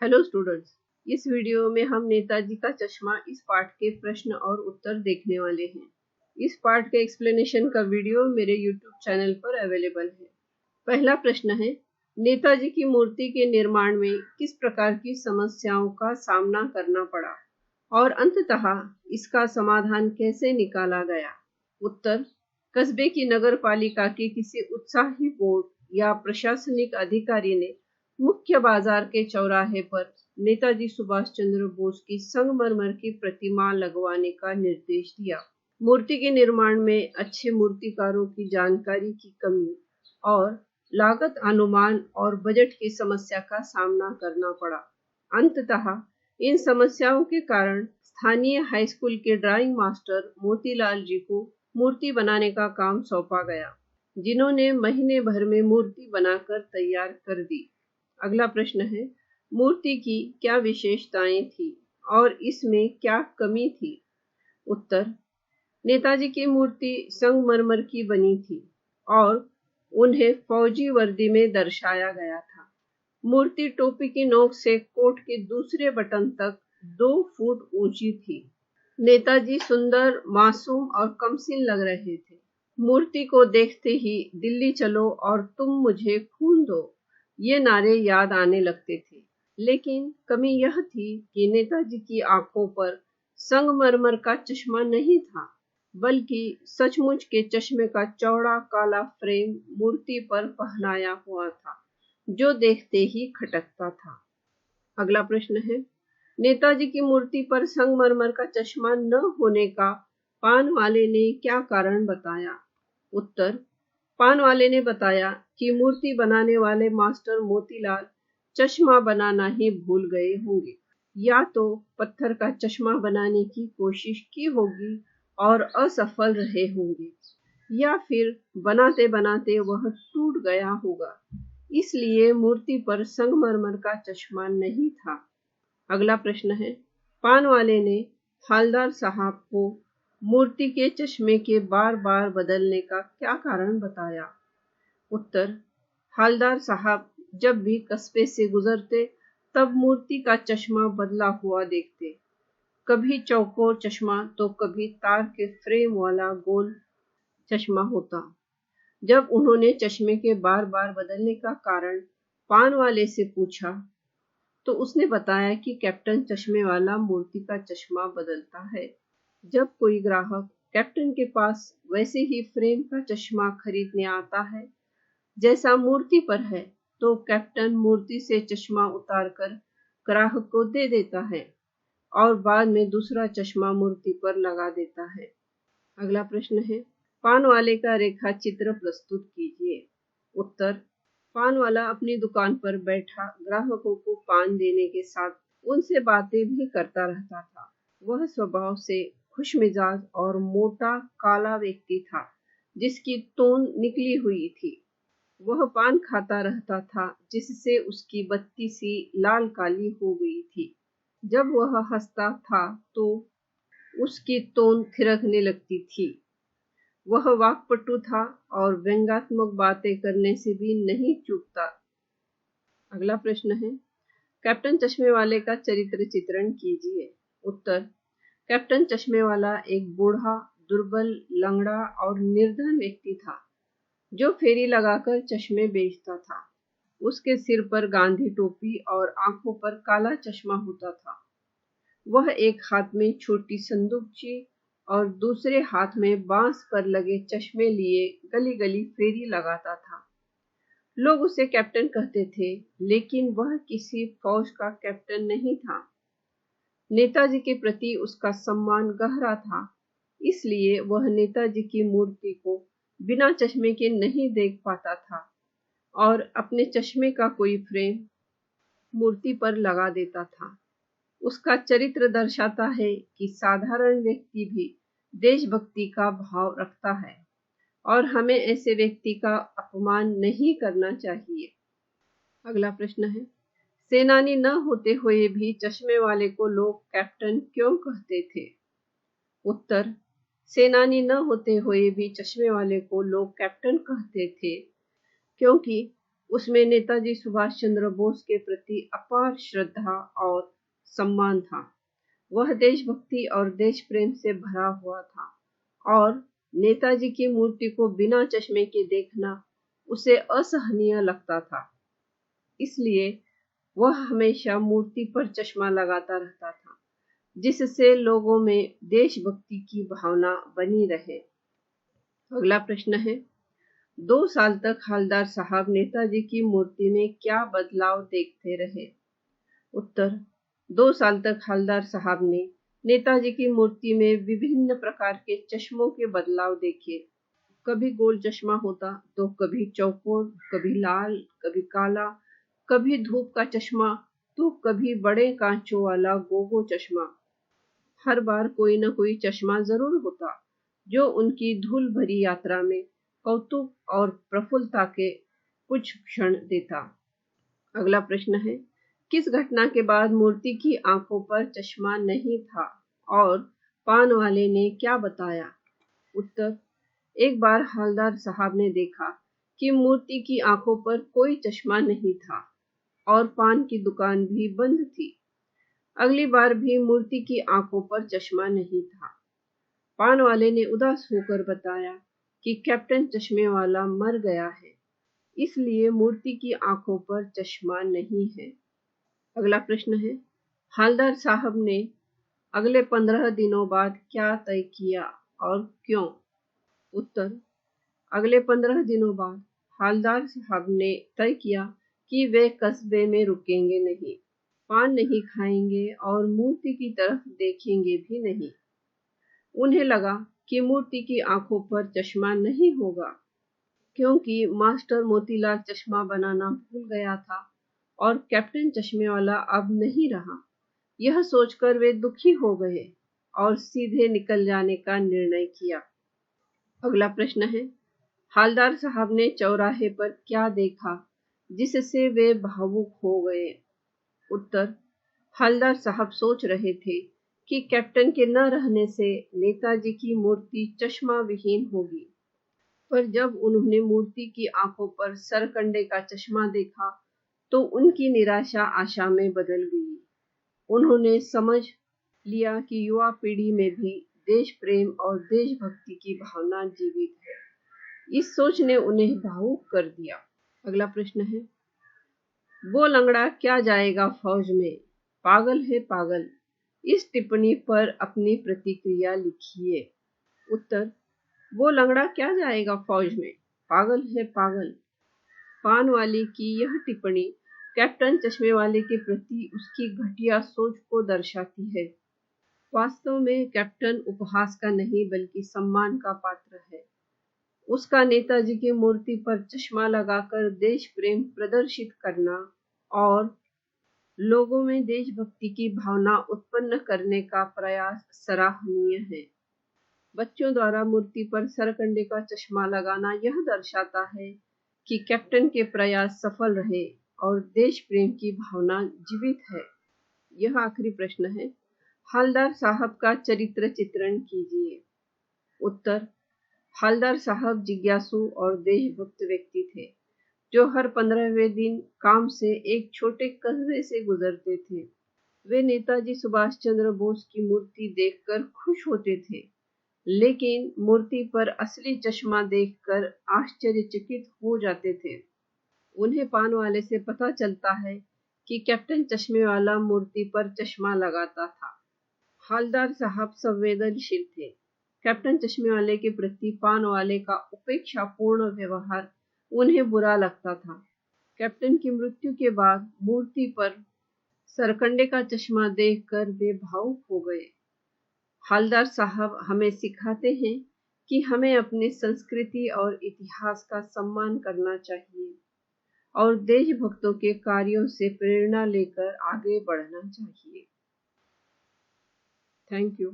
Hello students, इस video में हम नेताजी का चश्मा इस पाठ के प्रश्न और उत्तर देखने वाले हैं। इस पाठ के एक्सप्लेनेशन का वीडियो मेरे यूट्यूब चैनल पर अवेलेबल है। पहला प्रश्न है, नेताजी की मूर्ति के निर्माण में किस प्रकार की समस्याओं का सामना करना पड़ा और अंततः इसका समाधान कैसे निकाला गया? उत्तर, कस्बे की नगर पालिका के किसी उत्साही बोर्ड या प्रशासनिक अधिकारी ने मुख्य बाजार के चौराहे पर नेताजी सुभाष चंद्र बोस की संगमरमर की प्रतिमा लगवाने का निर्देश दिया। मूर्ति के निर्माण में अच्छे मूर्तिकारों की जानकारी की कमी और लागत अनुमान और बजट की समस्या का सामना करना पड़ा। अंततः इन समस्याओं के कारण स्थानीय हाई स्कूल के ड्राइंग मास्टर मोतीलाल जी को मूर्ति बनाने का काम सौंपा गया, जिन्होंने महीने भर में मूर्ति बनाकर तैयार कर दी। अगला प्रश्न है, मूर्ति की क्या विशेषताएं थी और इसमें क्या कमी थी? उत्तर, नेताजी की मूर्ति संगमरमर की बनी थी और उन्हें फौजी वर्दी में दर्शाया गया था। मूर्ति टोपी की नोक से कोट के दूसरे बटन तक 2 फुट ऊंची थी। नेताजी सुंदर, मासूम और कमसीन लग रहे थे। मूर्ति को देखते ही दिल्ली चलो और तुम मुझे खून दो, ये नारे याद आने लगते थे। लेकिन कमी यह थी कि नेताजी की आंखों पर संगमरमर का चश्मा नहीं था, बल्कि सचमुच के चश्मे का चौड़ा काला फ्रेम मूर्ति पर पहनाया हुआ था, जो देखते ही खटकता था। अगला प्रश्न है, नेताजी की मूर्ति पर संगमरमर का चश्मा न होने का पान वाले ने क्या कारण बताया? उत्तर, पान वाले ने बताया कि मूर्ति बनाने वाले मास्टर मोतीलाल चश्मा बनाना ही भूल गए होंगे, या तो पत्थर का चश्मा बनाने की कोशिश की होगी और असफल रहे होंगे, या फिर बनाते बनाते वह टूट गया होगा, इसलिए मूर्ति पर संगमरमर का चश्मा नहीं था। अगला प्रश्न है, पान वाले ने हवलदार साहब को मूर्ति के चश्मे के बार बार बदलने का क्या कारण बताया? उत्तर, हवलदार साहब जब भी कस्बे से गुजरते तब मूर्ति का चश्मा बदला हुआ देखते, कभी चौकोर चश्मा तो कभी तार के फ्रेम वाला गोल चश्मा होता। जब उन्होंने चश्मे के बार बार बदलने का कारण पान वाले से पूछा तो उसने बताया कि कैप्टन चश्मे वाला मूर्ति का चश्मा बदलता है। जब कोई ग्राहक कैप्टन के पास वैसे ही फ्रेम का चश्मा खरीदने आता है जैसा मूर्ति पर है, तो कैप्टन मूर्ति से चश्मा उतारकर ग्राहक को दे देता है और बाद में दूसरा चश्मा मूर्ति पर लगा देता है। अगला प्रश्न है, पान वाले का रेखा चित्र प्रस्तुत कीजिए। उत्तर, पान वाला अपनी दुकान पर बैठा ग्राहकों को पान देने के साथ उनसे बातें भी करता रहता था। वह स्वभाव से खुशमिजाज और मोटा काला व्यक्ति था, जिसकी टोन निकली हुई थी। वह पान खाता रहता था, जिससे उसकी बत्ती सी लाल काली हो गई थी। जब वह हंसता था तो उसकी टोन थिरकने लगती थी। वह वाक्पटु था और व्यंग्यात्मक बातें करने से भी नहीं चूकता। अगला प्रश्न है, कैप्टन चश्मे वाले का चरित्र चित्रण कीजिए। उत्तर, कैप्टन चश्मे वाला एक बूढ़ा, दुर्बल, लंगड़ा और निर्धन व्यक्ति था, जो फेरी लगाकर चश्मे बेचता था। उसके सिर पर गांधी टोपी और आंखों पर काला चश्मा होता था। वह एक हाथ में छोटी संदूकची और दूसरे हाथ में बांस पर लगे चश्मे लिए गली गली फेरी लगाता था। लोग उसे कैप्टन कहते थे, लेकिन वह किसी फौज का कैप्टन नहीं था। नेताजी के प्रति उसका सम्मान गहरा था, इसलिए वह नेताजी की मूर्ति को बिना चश्मे के नहीं देख पाता था और अपने चश्मे का कोई फ्रेम मूर्ति पर लगा देता था। उसका चरित्र दर्शाता है कि साधारण व्यक्ति भी देशभक्ति का भाव रखता है और हमें ऐसे व्यक्ति का अपमान नहीं करना चाहिए। अगला प्रश्न है, सेनानी न होते हुए भी चश्मे वाले को लोग कैप्टन क्यों कहते थे? उत्तर, सेनानी न होते हुए भी चश्मे वाले को लोग कैप्टन कहते थे क्योंकि उसमें नेताजी सुभाष चंद्र बोस के प्रति अपार श्रद्धा और सम्मान था। वह देशभक्ति और देश प्रेम से भरा हुआ था और नेताजी की मूर्ति को बिना चश्मे के देखना उसे असहनीय लगता था। इसलिए वह हमेशा मूर्ति पर चश्मा लगाता रहता था, जिससे लोगों में देशभक्ति की भावना बनी रहे। अगला प्रश्न है, 2 साल तक हवलदार साहब नेताजी की मूर्ति में क्या बदलाव देखते रहे? उत्तर, 2 साल तक हवलदार साहब ने नेताजी की मूर्ति में विभिन्न प्रकार के चश्मों के बदलाव देखे। कभी गोल चश्मा होता तो कभी चौकोर, कभी लाल, कभी काला, कभी धूप का चश्मा तो कभी बड़े कांचों वाला गोगो चश्मा। हर बार कोई न कोई चश्मा जरूर होता जो उनकी धूल भरी यात्रा में कौतुक और प्रफुल्लता के कुछ क्षण देता। अगला प्रश्न है, किस घटना के बाद मूर्ति की आंखों पर चश्मा नहीं था और पान वाले ने क्या बताया? उत्तर, एक बार हवलदार साहब ने देखा कि मूर्ति की आंखों पर कोई चश्मा नहीं था और पान की दुकान भी बंद थी। अगली बार भी मूर्ति की आंखों पर चश्मा नहीं था। पान वाले ने उदास होकर बताया कि कैप्टन चश्मे वाला मर गया है, इसलिए मूर्ति की आंखों पर चश्मा नहीं है। अगला प्रश्न है, हवलदार साहब ने अगले 15 दिनों बाद क्या तय किया और क्यों? उत्तर, अगले 15 दिनों बाद हवलदार साहब ने तय किया कि वे कस्बे में रुकेंगे नहीं, पान नहीं खाएंगे और मूर्ति की तरफ देखेंगे भी नहीं। उन्हें लगा कि मूर्ति की आंखों पर चश्मा नहीं होगा, क्योंकि मास्टर मोतीलाल चश्मा बनाना भूल गया था और कैप्टन चश्मे वाला अब नहीं रहा। यह सोचकर वे दुखी हो गए और सीधे निकल जाने का निर्णय किया। अगला प्रश्न है, हवलदार साहब ने चौराहे पर क्या देखा जिससे वे भावुक हो गए? उत्तर, हवलदार साहब सोच रहे थे कि कैप्टन के न रहने से नेताजी की मूर्ति चश्मा विहीन होगी, पर जब उन्होंने मूर्ति की आंखों पर सरकंडे का चश्मा देखा तो उनकी निराशा आशा में बदल गई। उन्होंने समझ लिया कि युवा पीढ़ी में भी देश प्रेम और देशभक्ति की भावना जीवित है। इस सोच ने उन्हें भावुक कर दिया। अगला प्रश्न है, वो लंगड़ा क्या जाएगा फौज में, पागल है पागल। इस टिप्पणी पर अपनी प्रतिक्रिया लिखिए। उत्तर, वो लंगड़ा क्या जाएगा फौज में, पागल है पागल। पान वाले की यह टिप्पणी कैप्टन चश्मे वाले के प्रति उसकी घटिया सोच को दर्शाती है। वास्तव में कैप्टन उपहास का नहीं बल्कि सम्मान का पात्र है। उसका नेताजी की मूर्ति पर चश्मा लगाकर देश प्रेम प्रदर्शित करना और लोगों में देशभक्ति की भावना उत्पन्न करने का प्रयास सराहनीय है। बच्चों द्वारा मूर्ति पर सरकंडे का चश्मा लगाना यह दर्शाता है कि कैप्टन के प्रयास सफल रहे और देश प्रेम की भावना जीवित है। यह आखिरी प्रश्न है, हवलदार साहब का चरित्र चित्रण कीजिए। उत्तर, हवलदार साहब जिज्ञासु और देशभक्त व्यक्ति थे जो हर 15वें दिन काम से एक छोटे कस्बे से गुजरते थे। वे नेताजी सुभाष चंद्र बोस की मूर्ति देखकर खुश होते थे, लेकिन मूर्ति पर असली चश्मा देखकर आश्चर्यचकित हो जाते थे। उन्हें पान वाले से पता चलता है कि कैप्टन चश्मे वाला मूर्ति पर चश्मा लगाता था। हवलदार साहब संवेदनशील थे। कैप्टन चश्मे वाले के प्रति पान वाले का उपेक्षापूर्ण व्यवहार उन्हें बुरा लगता था। कैप्टन की मृत्यु के बाद मूर्ति पर सरकंडे का चश्मा देखकर वे भावुक हो गए। हवलदार साहब हमें सिखाते हैं कि हमें अपनी संस्कृति और इतिहास का सम्मान करना चाहिए और देशभक्तों के कार्यों से प्रेरणा लेकर आगे बढ़ना चाहिए। Thank you.